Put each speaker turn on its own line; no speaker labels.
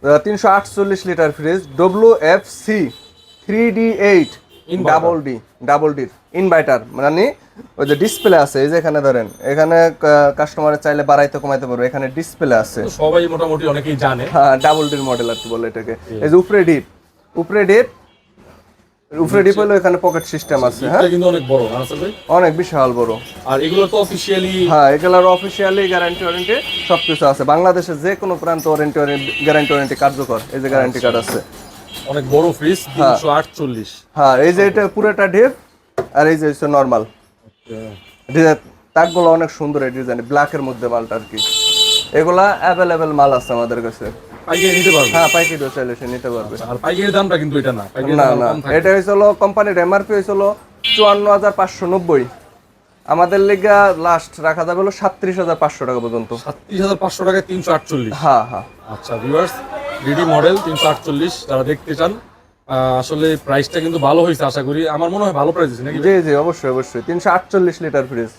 348 litre fridge WFC 3D8 double ডির inverter, মানে ওই যে ডিসপ্লে আছে, এই যে এখানে ধরেন, এখানে কাস্টমারের চাইলে বাড়াইতে কমাইতে পারবে, এখানে ডিসপ্লে আছে।
সবাই মোটামুটি অনেকেই জানে।
হ্যাঁ, ডাবল ডির মডেল আর কি বলে এটাকে। এই যে উপরে ডিপ হলো, এখানে পকেট সিস্টেম আছে। হ্যাঁ,
এটা কিন্তু অনেক বড় না আসলে ভাই?
অনেক বিশাল বড়।
আর এগুলো তো অফিশিয়ালি,
হ্যাঁ, এগুলোর অফিসিয়ালি গ্যারান্টি ওয়ারেন্টি সবকিছু আছে। বাংলাদেশের যে কোনো প্রান্ত গ্যারান্টি ওয়ারেন্টি কার্যকর, এই যে গ্যারান্টি কার্ড আছে।
অনেক বড় ফ্রিজ, 348।
হ্যাঁ, এই যে এটা পুরোটা ডিপ, আর এই যে হচ্ছে নর্মাল ডিজাইন। তাকগুলো অনেক সুন্দর, এই ডিজাইন ব্ল্যাকের মধ্যে মালটা আর কি। এগুলা অ্যাভেলেবেল মাল আছে আমাদের কাছে।
পাইকারি নিতে পারবে?
হ্যাঁ, পাইকারিও চাইলে সে নিতে পারবে।
আর পাইকারি দামটা কিন্তু এটা না, পাইকারি
না
দাম
না,
কম থাকে।
এটা হয়েছিল কোম্পানির এমআরপি হয়েছিল 54,590। আমাদের লিগা লাস্ট রাখা যাবে হলো 37,500 টাকা পর্যন্ত।
37,500 টাকায় 348।
হ্যাঁ হ্যাঁ।
আচ্ছা ভিউয়ার্স, ডিডি মডেল 348 যারা দেখতে চান, আসলে প্রাইসটা কিন্তু ভালো হয়েছে আশা করি। আমার মনে হয় ভালো প্রাইস আছে নাকি?
জি জি, অবশ্যই অবশ্যই। 348 লিটার ফ্রিজ।